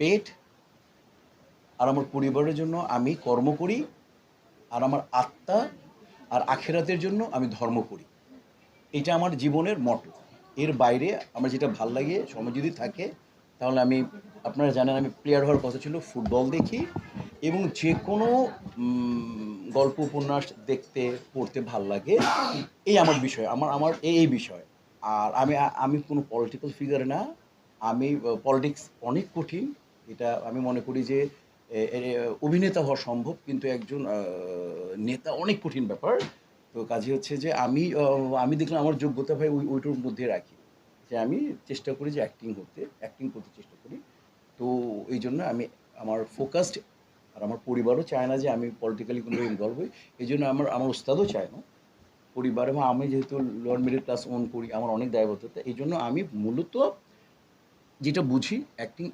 পেট আর আমার পরিবারের জন্য আমি কর্ম করি, আর আমার আত্মা আর আখিরাতের জন্য আমি ধর্ম করি। এটা আমার জীবনের মটো। এর বাইরে আমার যেটা ভাল লাগে সময় যদি থাকে তাহলে আমি, আপনারা জানেন আমি প্লেয়ার হওয়ার কথা ছিল, ফুটবল দেখি এবং যে কোনো গল্প উপন্যাস দেখতে পড়তে ভাল লাগে। এই আমার বিষয়, আমার আমার এই বিষয়। আর আমি কোনো পলিটিক্যাল ফিগার না। আমি পলিটিক্স অনেক কঠিন। এটা আমি মনে করি যে অভিনেতা হওয়া সম্ভব, কিন্তু একজন নেতা অনেক কঠিন ব্যাপার। তো কাজে হচ্ছে যে আমি দেখলাম আমার যোগ্যতা ভাই ওইটার মধ্যে রাখি, যে আমি চেষ্টা করি যে অ্যাক্টিং করতে চেষ্টা করি। তো এই জন্য আমি আমার ফোকাসড, আর আমার পরিবারও চায় না যে আমি পলিটিক্যালি কোনো ইনভলভ হই। এই জন্য আমার আমার ওস্তাদও চায় না পরিবার, এবং আমি যেহেতু লোয়ার মিডল ক্লাস ওন করি, আমার অনেক দায়বদ্ধতা। এই জন্য আমি মূলত যেটা বুঝি অ্যাক্টিং